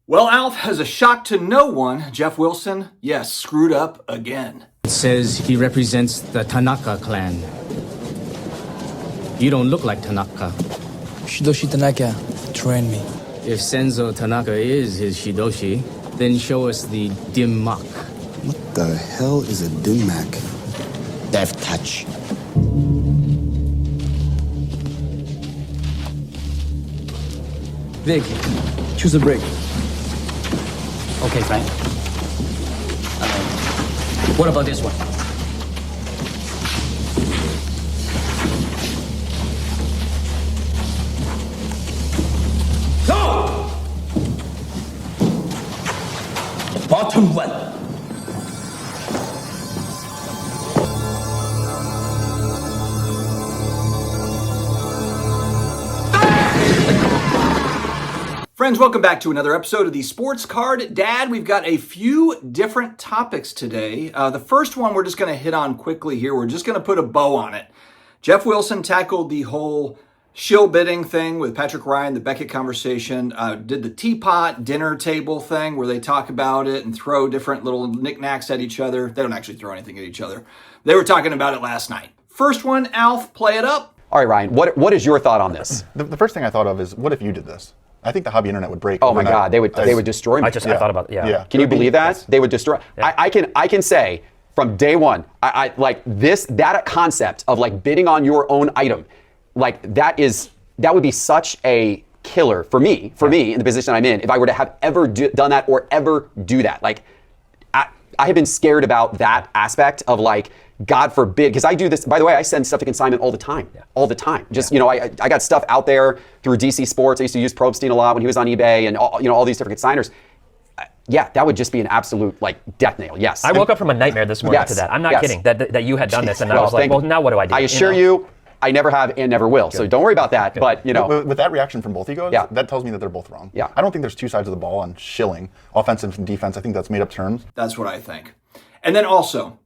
Well, Alf, as a shock to no one, Geoff Wilson, yes, screwed up again. It says he represents the Tanaka clan. You don't look like Tanaka. Shidoshi Tanaka trained me. If Senzo Tanaka is his Shidoshi, then show us the dim mak. What the hell is a dim mak? Death touch. Vic, choose a break. Okay, Frank. What about this one? Go! Bottom one. Friends, welcome back to another episode of the Sports Card Dad. We've got a few different topics today. The first one we're just going to hit on quickly here. We're just going to put a bow on it. Geoff Wilson tackled the whole shill bidding thing with Patrick Ryan, the Beckett conversation, did the teapot dinner table thing where they talk about it and throw different little knickknacks at each other. They don't actually throw anything at each other. They were talking about it last night. First one, Alf, play it up. All right, Ryan, what is your thought on this? The first thing I thought of is, what if you did this? I think the hobby internet would break. Oh my God, they would destroy me. I thought about it. Yeah. Can you believe that? Yes. They would destroy. Yeah. I can say from day one, I like that concept of like bidding on your own item, like that would be such a killer for me in the position I'm in if I were to have ever done that or ever do that. Like I have been scared about that aspect of like, God forbid, because I do this, by the way, I send stuff to consignment all the time. Just, I got stuff out there through DC Sports. I used to use Probstein a lot when he was on eBay and all these different consigners. Yeah, that would just be an absolute like death nail. Yes. I woke up from a nightmare this morning to that. I'm not kidding that you had done this, and I was like, well, now what do I do? I assure you, I never have and never will. Good. So don't worry about that. Good. But with that reaction from both of you guys, that tells me that they're both wrong. Yeah. I don't think there's two sides of the ball on shilling, offensive and defense. I think that's made up terms. That's what I think. And then also,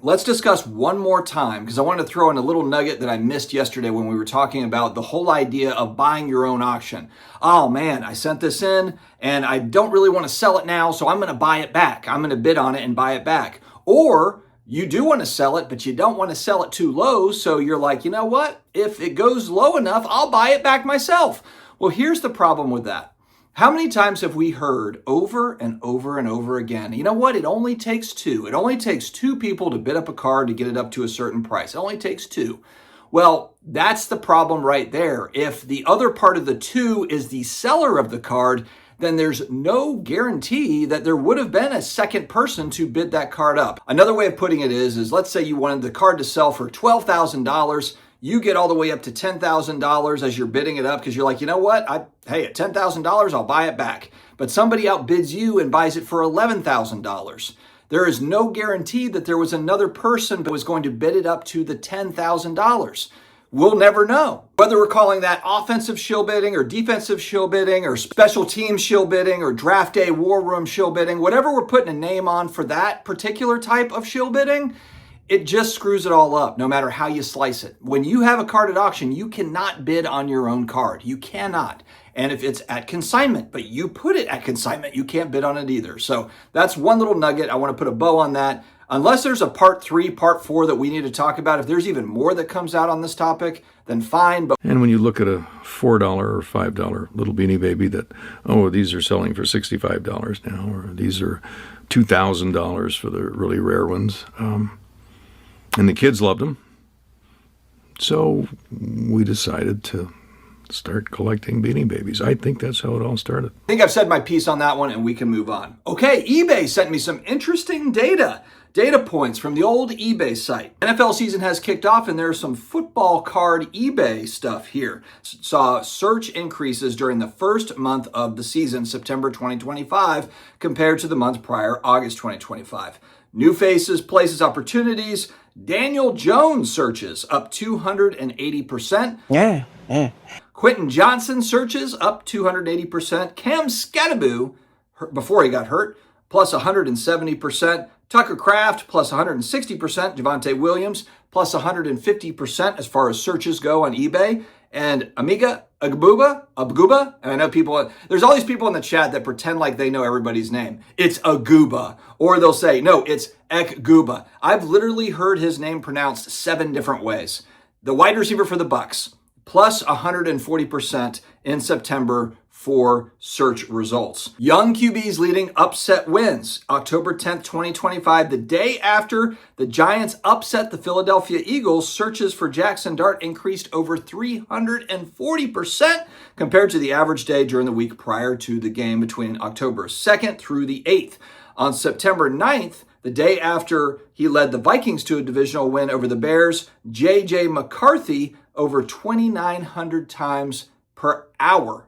let's discuss one more time, because I wanted to throw in a little nugget that I missed yesterday when we were talking about the whole idea of buying your own auction. Oh man, I sent this in and I don't really want to sell it now, so I'm going to buy it back. I'm going to bid on it and buy it back. Or you do want to sell it, but you don't want to sell it too low, so you're like, you know what? If it goes low enough, I'll buy it back myself. Well, here's the problem with that. How many times have we heard over and over and over again, you know what, it only takes two. It only takes two people to bid up a card to get it up to a certain price. It only takes two. Well, that's the problem right there. If the other part of the two is the seller of the card, then there's no guarantee that there would have been a second person to bid that card up. Another way of putting it is let's say you wanted the card to sell for $12,000. You get all the way up to $10,000 as you're bidding it up because you're like, you know what? Hey, at $10,000, I'll buy it back. But somebody outbids you and buys it for $11,000. There is no guarantee that there was another person that was going to bid it up to the $10,000. We'll never know. Whether we're calling that offensive shill bidding or defensive shill bidding or special team shill bidding or draft day war room shill bidding, whatever we're putting a name on for that particular type of shill bidding, it just screws it all up, no matter how you slice it. When you have a card at auction, you cannot bid on your own card. You cannot. And if it's at consignment, but you put it at consignment, you can't bid on it either. So that's one little nugget. I want to put a bow on that. Unless there's a part 3, part 4 that we need to talk about, if there's even more that comes out on this topic, then fine. And when you look at a $4 or $5 little Beanie Baby that, these are selling for $65 now, or these are $2,000 for the really rare ones. And the kids loved them. So we decided to start collecting Beanie Babies. I think that's how it all started. I think I've said my piece on that one and we can move on. Okay, eBay sent me some interesting data points from the old eBay site. NFL season has kicked off and there's some football card eBay stuff here. Saw search increases during the first month of the season, September 2025, compared to the month prior, August 2025. New faces, places, opportunities. Daniel Jones searches up 280%. Yeah. Quentin Johnson searches up 280%. Cam Skattebo, before he got hurt, plus 170%. Tucker Kraft, plus 160%. Javonte Williams, plus 150% as far as searches go on eBay. And Amiga Aguba, and I know people, there's all these people in the chat that pretend like they know everybody's name. It's Aguba, or they'll say, no, it's Ekguba. I've literally heard his name pronounced 7 different ways. The wide receiver for the Bucks, plus 140% in September for search results. Young QBs leading upset wins. October 10th, 2025, the day after the Giants upset the Philadelphia Eagles, searches for Jackson Dart increased over 340% compared to the average day during the week prior to the game between October 2nd through the 8th. On September 9th, the day after he led the Vikings to a divisional win over the Bears, J.J. McCarthy over 2,900 times per hour,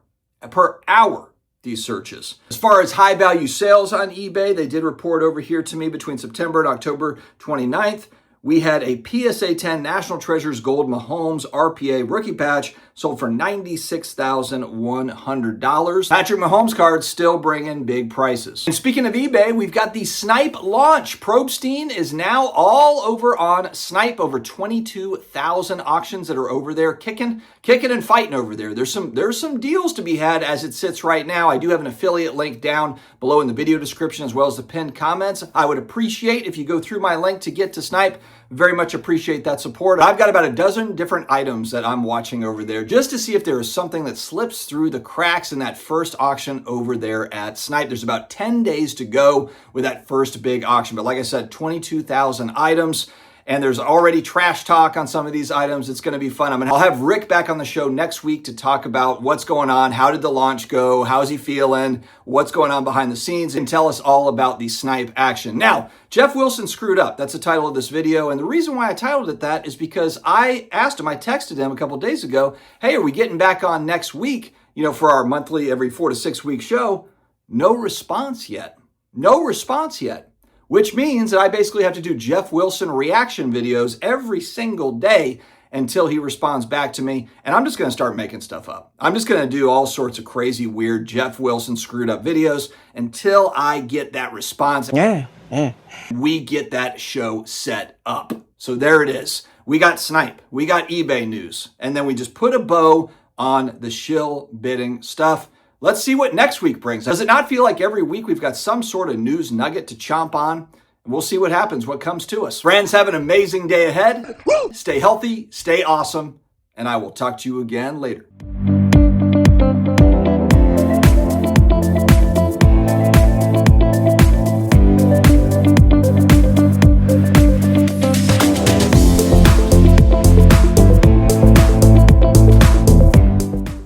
these searches. As far as high value sales on eBay, they did report over here to me between September and October 29th. We had a PSA 10 National Treasures Gold Mahomes RPA rookie patch sold for $96,100. Patrick Mahomes cards still bringing big prices. And speaking of eBay, we've got the Snipe launch. Probstein is now all over on Snipe. Over 22,000 auctions that are over there, kicking and fighting over there. There's some deals to be had as it sits right now. I do have an affiliate link down below in the video description as well as the pinned comments. I would appreciate if you go through my link to get to Snipe. Very much appreciate that support. I've got about a dozen different items that I'm watching over there just to see if there is something that slips through the cracks in that first auction over there at Snipe. There's about 10 days to go with that first big auction. But like I said, 22,000 items. And there's already trash talk on some of these items. It's going to be fun. I'll have Rick back on the show next week to talk about what's going on. How did the launch go? How's he feeling? What's going on behind the scenes? And tell us all about the Snipe action. Now, Geoff Wilson screwed up. That's the title of this video. And the reason why I titled it that is because I asked him, I texted him a couple days ago, hey, are we getting back on next week, for our monthly every 4 to 6 week show? No response yet. No response yet. Which means that I basically have to do Geoff Wilson reaction videos every single day until he responds back to me. And I'm just going to start making stuff up. I'm just going to do all sorts of crazy, weird Geoff Wilson screwed up videos until I get that response. We get that show set up. So there it is. We got Snipe. We got eBay news. And then we just put a bow on the shill bidding stuff. Let's see what next week brings. Does it not feel like every week we've got some sort of news nugget to chomp on? We'll see what happens, what comes to us. Friends, have an amazing day ahead. Stay healthy, stay awesome, and I will talk to you again later.